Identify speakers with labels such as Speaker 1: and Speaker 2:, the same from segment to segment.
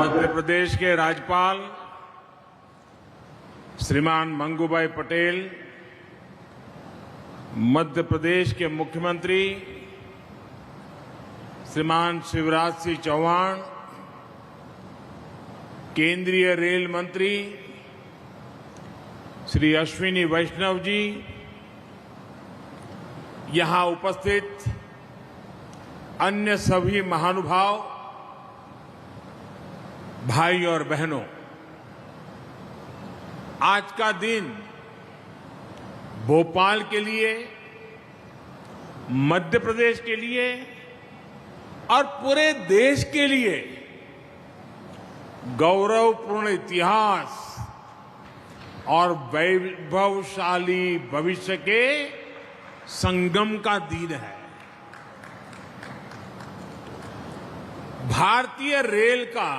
Speaker 1: मध्य प्रदेश के राज्यपाल श्रीमान मंगूभाई पटेल, मध्य प्रदेश के मुख्यमंत्री श्रीमान शिवराज सिंह चौहान, केंद्रीय रेल मंत्री श्री अश्विनी वैष्णव जी, यहां उपस्थित अन्य सभी महानुभाव, भाई और बहनों, आज का दिन भोपाल के लिए, मध्य प्रदेश के लिए और पूरे देश के लिए गौरवपूर्ण इतिहास और वैभवशाली भविष्य के संगम का दिन है। भारतीय रेल का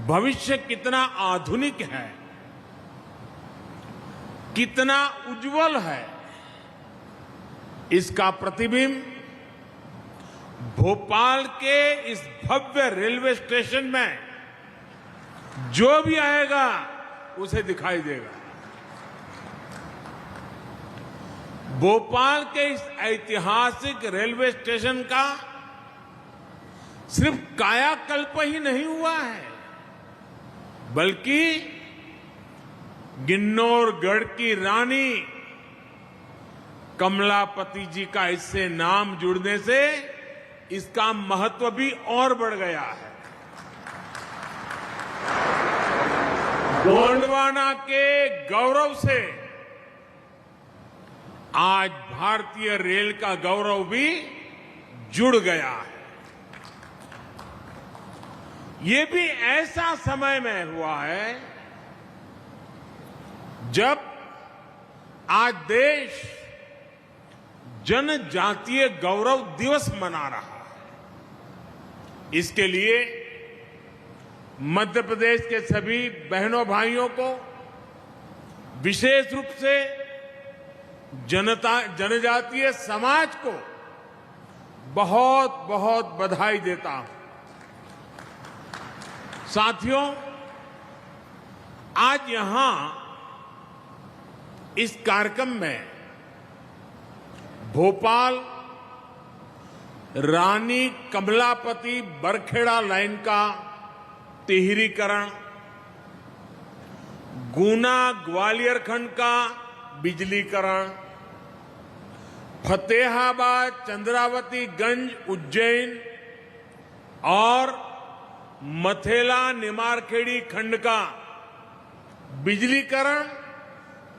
Speaker 1: भविष्य कितना आधुनिक है, कितना उज्जवल है, इसका प्रतिबिंब भोपाल के इस भव्य रेलवे स्टेशन में जो भी आएगा उसे दिखाई देगा। भोपाल के इस ऐतिहासिक रेलवे स्टेशन का सिर्फ कायाकल्प ही नहीं हुआ है, बल्कि किन्नौरगढ़ की रानी कमलापति जी का इससे नाम जुड़ने से इसका महत्व भी और बढ़ गया है। गोंडवाना के गौरव से आज भारतीय रेल का गौरव भी जुड़ गया है। ये भी ऐसा समय में हुआ है जब आज देश जनजातीय गौरव दिवस मना रहा है। इसके लिए मध्य प्रदेश के सभी बहनों भाइयों को विशेष रूप से जनजातीय समाज को बहुत बहुत बधाई देता हूं। साथियों, आज यहां इस कार्यक्रम में भोपाल रानी कमलापति बरखेड़ा लाइन का तिहरीकरण, गुना ग्वालियर खंड का बिजलीकरण, फतेहाबाद चंद्रावती गंज उज्जैन और मथेला निमारखेड़ी खंड का बिजलीकरण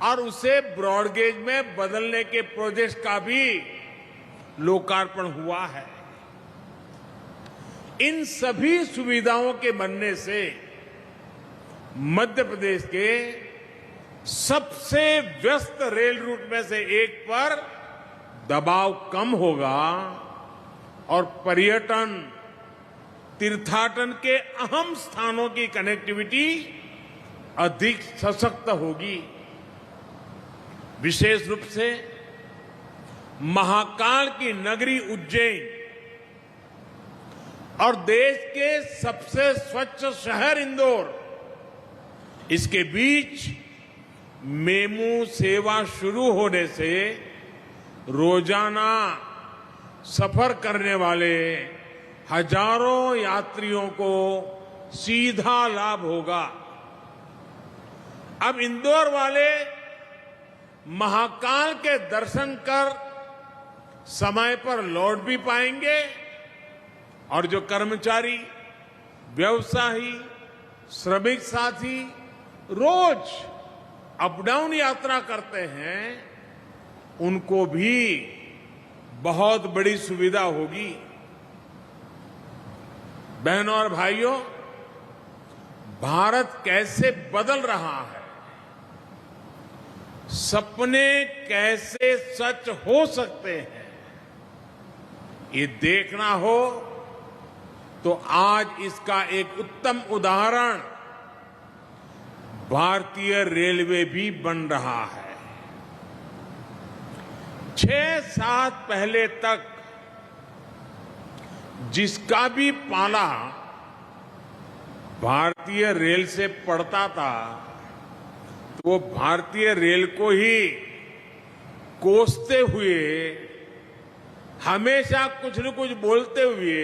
Speaker 1: और उसे ब्रॉडगेज में बदलने के प्रोजेक्ट का भी लोकार्पण हुआ है। इन सभी सुविधाओं के बनने से मध्य प्रदेश के सबसे व्यस्त रेल रूट में से एक पर दबाव कम होगा और पर्यटन, तीर्थाटन के अहम स्थानों की कनेक्टिविटी अधिक सशक्त होगी। विशेष रूप से महाकाल की नगरी उज्जैन और देश के सबसे स्वच्छ शहर इंदौर, इसके बीच मेमू सेवा शुरू होने से रोजाना सफर करने वाले हजारों यात्रियों को सीधा लाभ होगा। अब इंदौर वाले महाकाल के दर्शन कर समय पर लौट भी पाएंगे और जो कर्मचारी, व्यवसायी, श्रमिक साथी रोज अप डाउन यात्रा करते हैं, उनको भी बहुत बड़ी सुविधा होगी। बहनों और भाइयों, भारत कैसे बदल रहा है, सपने कैसे सच हो सकते हैं, ये देखना हो तो आज इसका एक उत्तम उदाहरण भारतीय रेलवे भी बन रहा है। 6-7 पहले तक जिसका भी पाला भारतीय रेल से पढ़ता था तो वो भारतीय रेल को ही कोसते हुए, हमेशा कुछ न कुछ बोलते हुए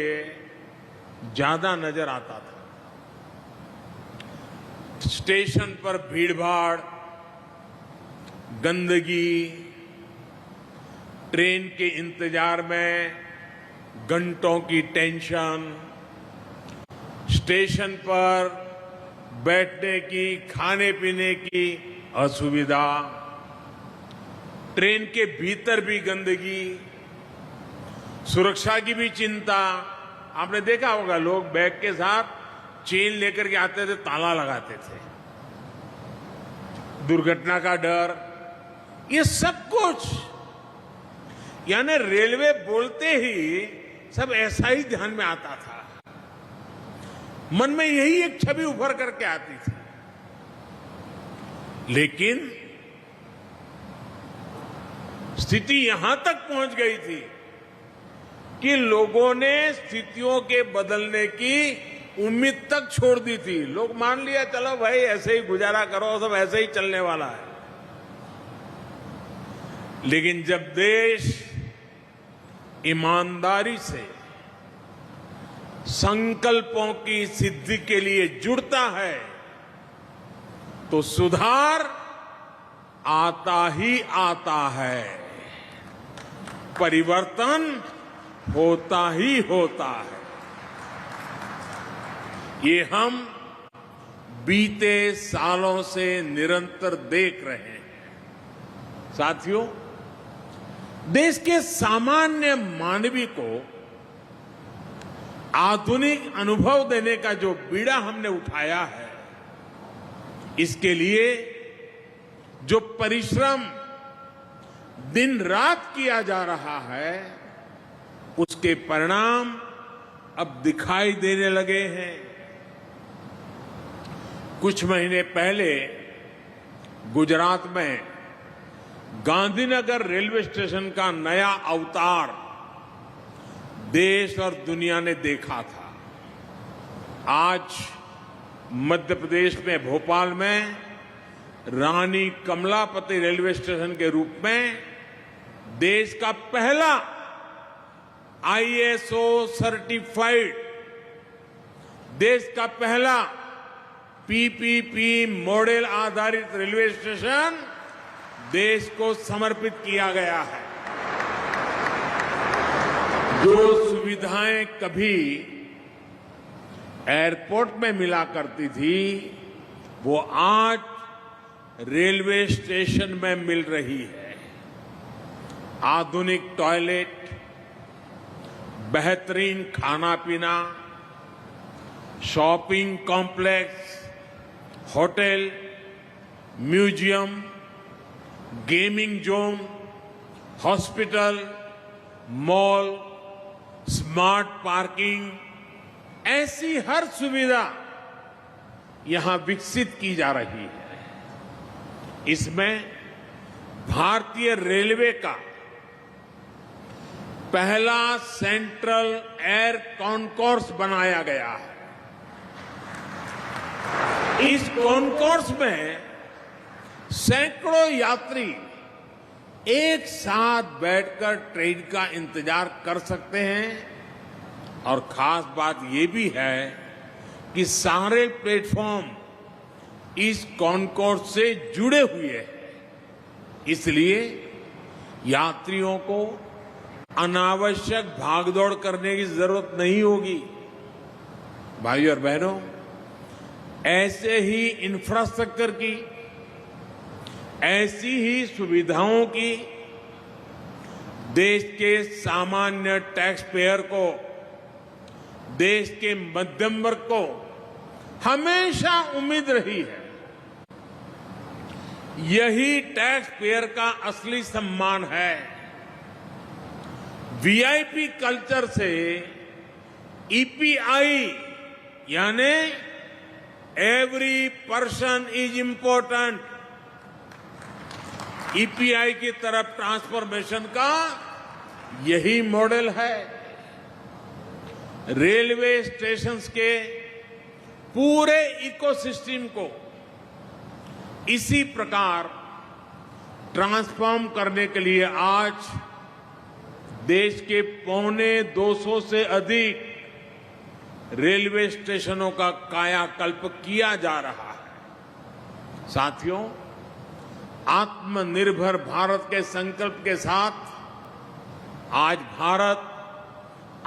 Speaker 1: ज्यादा नजर आता था। स्टेशन पर भीड़भाड़, गंदगी, ट्रेन के इंतजार में घंटों की टेंशन, स्टेशन पर बैठने की, खाने पीने की असुविधा, ट्रेन के भीतर भी गंदगी, सुरक्षा की भी चिंता। आपने देखा होगा, लोग बैग के साथ चेन लेकर के आते थे, ताला लगाते थे। दुर्घटना का डर, ये सब कुछ, यानी रेलवे बोलते ही सब ऐसा ही ध्यान में आता था। मन में यही एक छवि उभर करके आती थी। लेकिन स्थिति यहां तक पहुंच गई थी कि लोगों ने स्थितियों के बदलने की उम्मीद तक छोड़ दी थी। लोग मान लिया, चलो भाई ऐसे ही गुजारा करो, सब ऐसे ही चलने वाला है। लेकिन जब देश ईमानदारी से संकल्पों की सिद्धि के लिए जुड़ता है तो सुधार आता ही आता है, परिवर्तन होता ही होता है। ये हम बीते सालों से निरंतर देख रहे हैं। साथियों, देश के सामान्य मानवी को आधुनिक अनुभव देने का जो बीड़ा हमने उठाया है, इसके लिए जो परिश्रम दिन रात किया जा रहा है, उसके परिणाम अब दिखाई देने लगे हैं। कुछ महीने पहले गुजरात में गांधीनगर रेलवे स्टेशन का नया अवतार देश और दुनिया ने देखा था। आज मध्य प्रदेश में भोपाल में रानी कमलापति रेलवे स्टेशन के रूप में देश का पहला ISO सर्टिफाइड, देश का पहला PPP मॉडल आधारित रेलवे स्टेशन देश को समर्पित किया गया है। जो सुविधाएं कभी एयरपोर्ट में मिला करती थी, वो आज रेलवे स्टेशन में मिल रही है। आधुनिक टॉयलेट, बेहतरीन खाना पीना, shopping complex, hotel, museum, gaming zone, hospital, mall, smart parking, ऐसी हर सुविधा यहां विकसित की जा रही है। इसमें भारतीय रेलवे का पहला सेंट्रल एयर कॉन्कोर्स बनाया गया है। इस कॉन्कोर्स में सैकड़ों यात्री एक साथ बैठकर ट्रेन का इंतजार कर सकते हैं। और खास बात यह भी है कि सारे प्लेटफॉर्म इस कॉन्कोर्स से जुड़े हुए हैं, इसलिए यात्रियों को अनावश्यक भागदौड़ करने की जरूरत नहीं होगी। भाइयों और बहनों, ऐसे ही इंफ्रास्ट्रक्चर की, ऐसी ही सुविधाओं की देश के सामान्य टैक्स पेयर को, देश के मध्यम वर्ग को हमेशा उम्मीद रही है। यही टैक्स पेयर का असली सम्मान है। VIP कल्चर से EPI यानी every person is important, EPI की तरफ ट्रांसफॉर्मेशन का यही मॉडल है। रेलवे स्टेशंस के पूरे इकोसिस्टम को इसी प्रकार ट्रांसफॉर्म करने के लिए आज देश के 250 से अधिक रेलवे स्टेशनों का कायाकल्प किया जा रहा है। साथियों, आत्मनिर्भर भारत के संकल्प के साथ आज भारत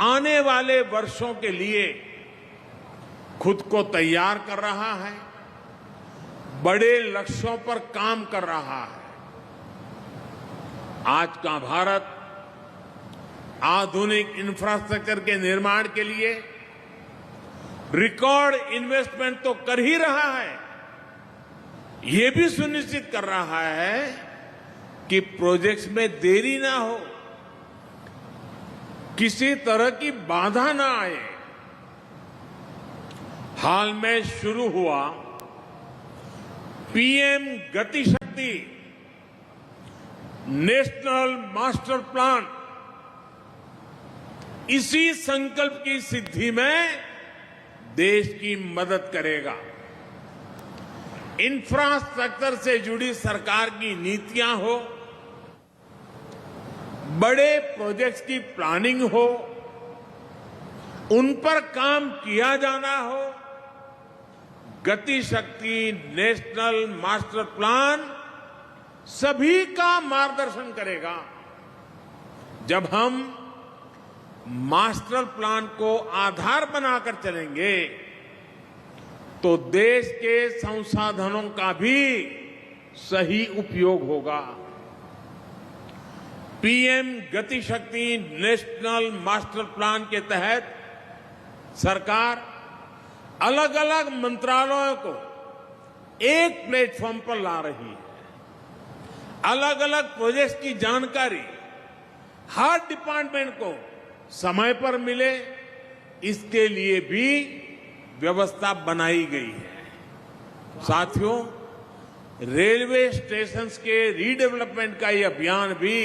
Speaker 1: आने वाले वर्षों के लिए खुद को तैयार कर रहा है, बड़े लक्ष्यों पर काम कर रहा है। आज का भारत आधुनिक इंफ्रास्ट्रक्चर के निर्माण के लिए रिकॉर्ड इन्वेस्टमेंट तो कर ही रहा है, ये भी सुनिश्चित कर रहा है कि प्रोजेक्ट्स में देरी ना हो, किसी तरह की बाधा ना आए। हाल में शुरू हुआ पीएम गति शक्ति नेशनल मास्टर प्लान इसी संकल्प की सिद्धि में देश की मदद करेगा। इंफ्रास्ट्रक्चर से जुड़ी सरकार की नीतियां हो, बड़े प्रोजेक्ट्स की प्लानिंग हो, उन पर काम किया जाना हो, गति शक्ति नेशनल मास्टर प्लान सभी का मार्गदर्शन करेगा। जब हम मास्टर प्लान को आधार बनाकर चलेंगे तो देश के संसाधनों का भी सही उपयोग होगा। पीएम गति शक्ति नेशनल मास्टर प्लान के तहत सरकार अलग अलग मंत्रालयों को एक प्लेटफॉर्म पर ला रही है। अलग अलग प्रोजेक्ट्स की जानकारी हर डिपार्टमेंट को समय पर मिले, इसके लिए भी व्यवस्था बनाई गई है। साथियों, रेलवे स्टेशंस के रीडेवलपमेंट का ये अभियान भी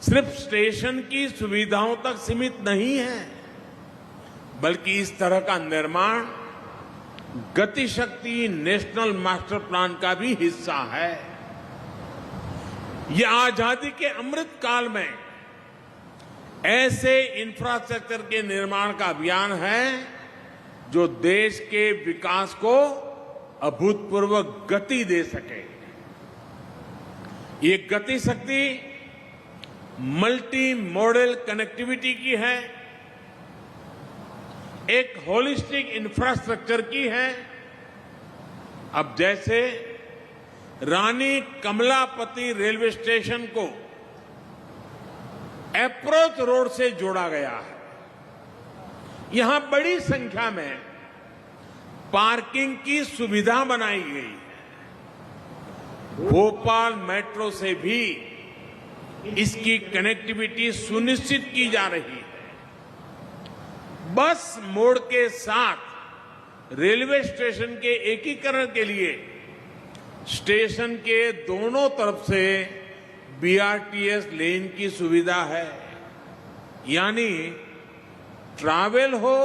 Speaker 1: सिर्फ स्टेशन की सुविधाओं तक सीमित नहीं है, बल्कि इस तरह का निर्माण गति शक्ति नेशनल मास्टर प्लान का भी हिस्सा है। यह आजादी के अमृत काल में ऐसे इंफ्रास्ट्रक्चर के निर्माण का अभियान है जो देश के विकास को अभूतपूर्व गति दे सके। ये गति शक्ति मल्टी मॉडल कनेक्टिविटी की है, एक होलिस्टिक इंफ्रास्ट्रक्चर की है। अब जैसे रानी कमलापति रेलवे स्टेशन को अप्रोच रोड से जोड़ा गया है, यहां बड़ी संख्या में पार्किंग की सुविधा बनाई गई है। भोपाल मेट्रो से भी इसकी कनेक्टिविटी सुनिश्चित की जा रही है। बस मोड के साथ रेलवे स्टेशन के एकीकरण के लिए स्टेशन के दोनों तरफ से बीआरटीएस लेन की सुविधा है, यानी ट्रैवल हो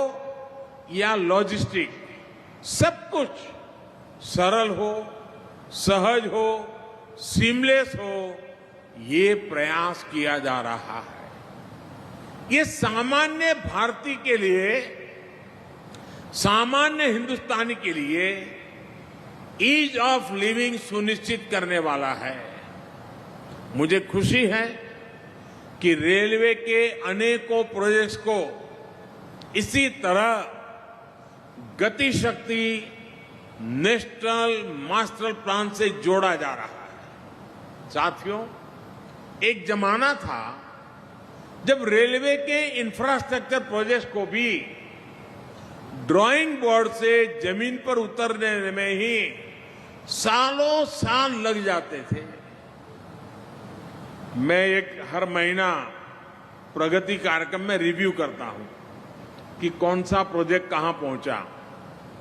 Speaker 1: या लॉजिस्टिक, सब कुछ सरल हो, सहज हो, सीमलेस हो, ये प्रयास किया जा रहा है। ये सामान्य भारतीय के लिए, सामान्य हिंदुस्तानी के लिए ईज ऑफ लिविंग सुनिश्चित करने वाला है। मुझे खुशी है कि रेलवे के अनेकों प्रोजेक्ट्स को इसी तरह गति शक्ति नेशनल मास्टर प्लान से जोड़ा जा रहा है। साथियों, एक जमाना था जब रेलवे के इंफ्रास्ट्रक्चर प्रोजेक्ट्स को भी ड्राइंग बोर्ड से जमीन पर उतरने में ही सालों साल लग जाते थे। मैं हर महीना प्रगति कार्यक्रम में रिव्यू करता हूं कि कौन सा प्रोजेक्ट कहां पहुंचा।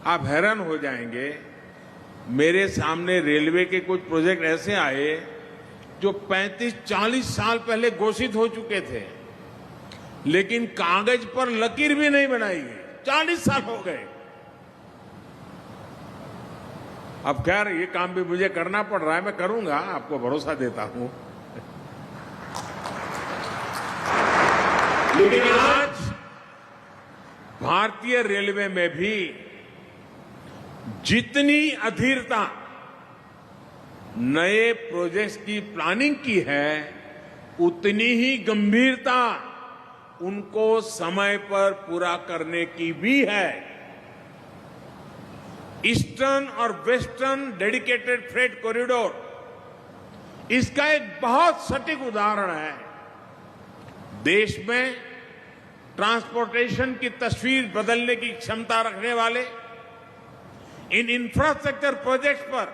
Speaker 1: आप हैरान हो जाएंगे, मेरे सामने रेलवे के कुछ प्रोजेक्ट ऐसे आए जो 35-40 साल पहले घोषित हो चुके थे, लेकिन कागज पर लकीर भी नहीं बनाई गई। 40 साल हो गए, अब खैर ये काम भी मुझे करना पड़ रहा है, मैं करूंगा, आपको भरोसा देता हूं। लेकिन आज भारतीय रेलवे में भी जितनी अधीरता नए प्रोजेक्ट्स की प्लानिंग की है, उतनी ही गंभीरता उनको समय पर पूरा करने की भी है। ईस्टर्न और वेस्टर्न डेडिकेटेड फ्रेट कॉरिडोर इसका एक बहुत सटीक उदाहरण है। देश में ट्रांसपोर्टेशन की तस्वीर बदलने की क्षमता रखने वाले इन इंफ्रास्ट्रक्चर प्रोजेक्ट्स पर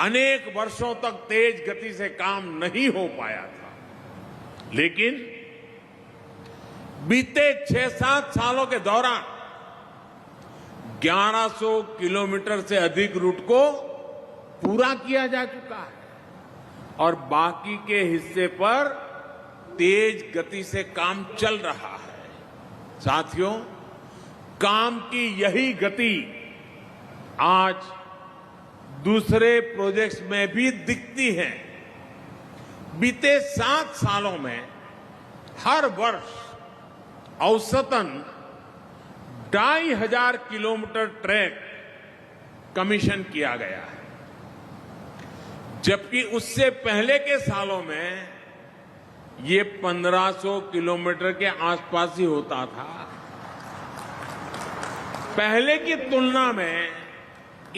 Speaker 1: अनेक वर्षों तक तेज गति से काम नहीं हो पाया था, लेकिन बीते 6-7 सालों के दौरान 1100 किलोमीटर से अधिक रूट को पूरा किया जा चुका है और बाकी के हिस्से पर तेज गति से काम चल रहा है। साथियों, काम की यही गति आज दूसरे प्रोजेक्ट्स में भी दिखती है। बीते 7 सालों में हर वर्ष औसतन 2500 किलोमीटर ट्रैक कमीशन किया गया है, जबकि उससे पहले के सालों में ये 1500 किलोमीटर के आसपास ही होता था। पहले की तुलना में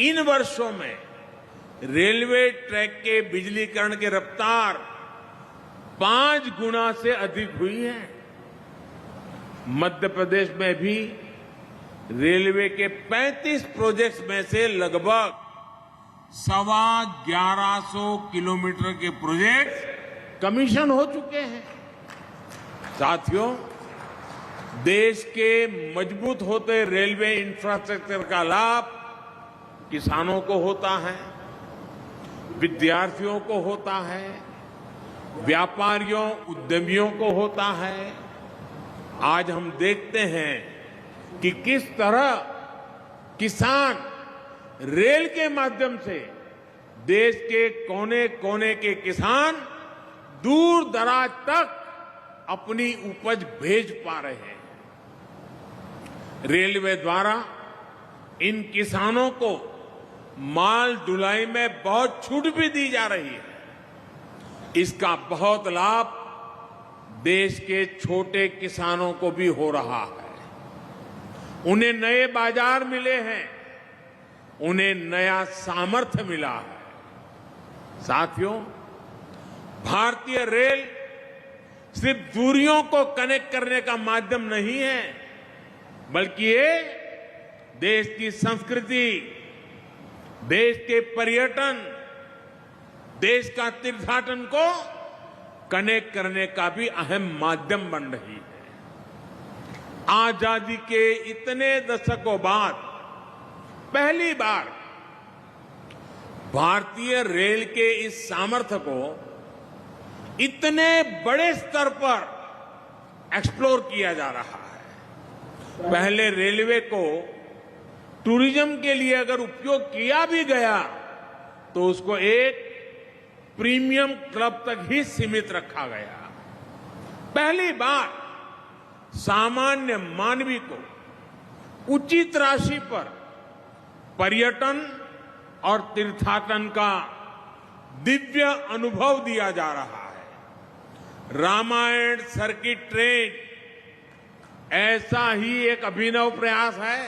Speaker 1: इन वर्षों में रेलवे ट्रैक के बिजलीकरण की रफ्तार 5 गुना से अधिक हुई है। मध्य प्रदेश में भी रेलवे के 35 प्रोजेक्ट्स में से लगभग 1150 किलोमीटर के प्रोजेक्ट्स कमीशन हो चुके हैं। साथियों, देश के मजबूत होते रेलवे इंफ्रास्ट्रक्चर का लाभ किसानों को होता है, विद्यार्थियों को होता है, व्यापारियों उद्यमियों को होता है। आज हम देखते हैं कि किस तरह किसान रेल के माध्यम से देश के कोने कोने के किसान दूर दराज तक अपनी उपज भेज पा रहे हैं। रेलवे द्वारा इन किसानों को माल ढुलाई में बहुत छूट भी दी जा रही है। इसका बहुत लाभ देश के छोटे किसानों को भी हो रहा है। उन्हें नए बाजार मिले हैं, उन्हें नया सामर्थ्य मिला है। साथियों, भारतीय रेल सिर्फ दूरियों को कनेक्ट करने का माध्यम नहीं है, बल्कि ये देश की संस्कृति, देश के पर्यटन, देश का तीर्थाटन को कनेक्ट करने का भी अहम माध्यम बन रही है। आजादी के इतने दशकों बाद पहली बार भारतीय रेल के इस सामर्थ्य को इतने बड़े स्तर पर एक्सप्लोर किया जा रहा है। पहले रेलवे को टूरिज्म के लिए अगर उपयोग किया भी गया तो उसको एक प्रीमियम क्लब तक ही सीमित रखा गया। पहली बार सामान्य मानवी को उचित राशि पर पर्यटन और तीर्थाटन का दिव्य अनुभव दिया जा रहा है। रामायण सर्किट ट्रेन ऐसा ही एक अभिनव प्रयास है।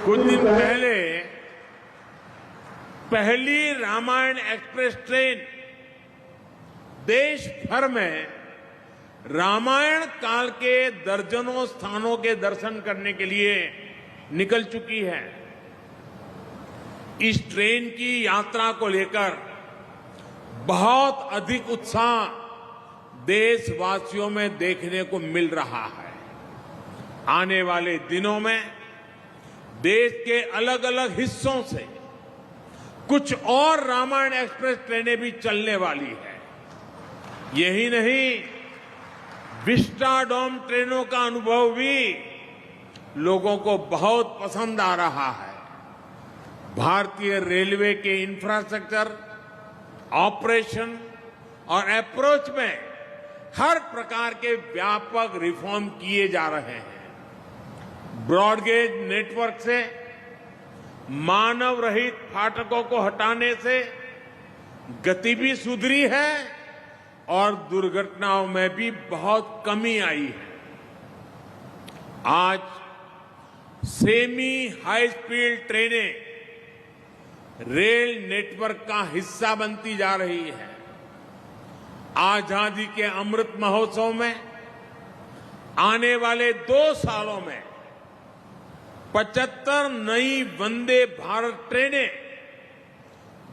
Speaker 1: कुछ दिन पहले पहली रामायण एक्सप्रेस ट्रेन देश भर में रामायण काल के दर्जनों स्थानों के दर्शन करने के लिए निकल चुकी है। इस ट्रेन की यात्रा को लेकर बहुत अधिक उत्साह देशवासियों में देखने को मिल रहा है। आने वाले दिनों में देश के अलग अलग हिस्सों से कुछ और रामायण एक्सप्रेस ट्रेनें भी चलने वाली है। यही नहीं, विस्टाडोम ट्रेनों का अनुभव भी लोगों को बहुत पसंद आ रहा है। भारतीय रेलवे के इंफ्रास्ट्रक्चर, ऑपरेशन और अप्रोच में हर प्रकार के व्यापक रिफॉर्म किए जा रहे हैं। ब्रॉडगेज नेटवर्क से मानव रहित फाटकों को हटाने से गति भी सुधरी है और दुर्घटनाओं में भी बहुत कमी आई है। आज सेमी हाई स्पीड ट्रेनें रेल नेटवर्क का हिस्सा बनती जा रही है। आजादी के अमृत महोत्सव में आने वाले 2 सालों में 75 नई वंदे भारत ट्रेनें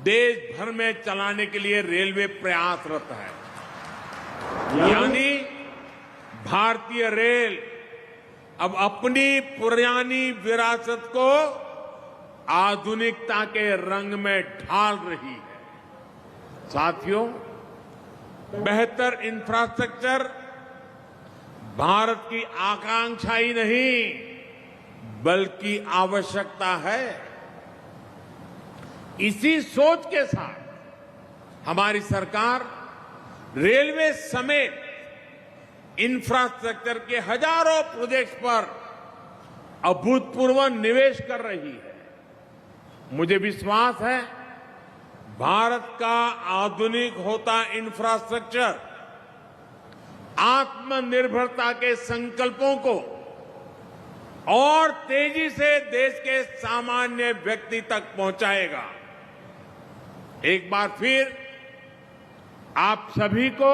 Speaker 1: देश भर में चलाने के लिए रेलवे प्रयासरत है। यानी भारतीय रेल अब अपनी पुरानी विरासत को आधुनिकता के रंग में ढाल रही है। साथियों, बेहतर इंफ्रास्ट्रक्चर भारत की आकांक्षा ही नहीं बल्कि आवश्यकता है। इसी सोच के साथ हमारी सरकार रेलवे समेत इंफ्रास्ट्रक्चर के हजारों प्रोजेक्ट्स पर अभूतपूर्व निवेश कर रही है। मुझे विश्वास है भारत का आधुनिक होता इंफ्रास्ट्रक्चर आत्मनिर्भरता के संकल्पों को और तेजी से देश के सामान्य व्यक्ति तक पहुंचाएगा। एक बार फिर आप सभी को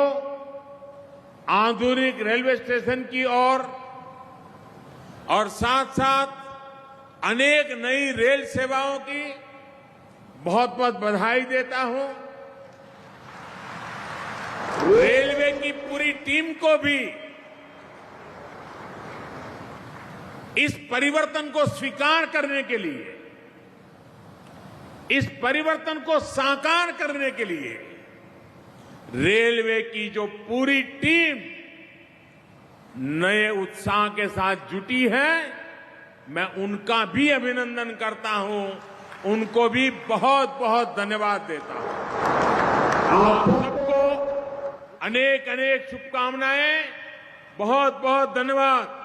Speaker 1: आधुनिक रेलवे स्टेशन की ओर और साथ साथ अनेक नई रेल सेवाओं की बहुत बहुत बधाई देता हूं। रेलवे की पूरी टीम को भी इस परिवर्तन को स्वीकार करने के लिए, इस परिवर्तन को साकार करने के लिए रेलवे की जो पूरी टीम नए उत्साह के साथ जुटी है, मैं उनका भी अभिनंदन करता हूं, उनको भी बहुत बहुत धन्यवाद देता हूं। आप सबको अनेक अनेक शुभकामनाएं, बहुत बहुत धन्यवाद।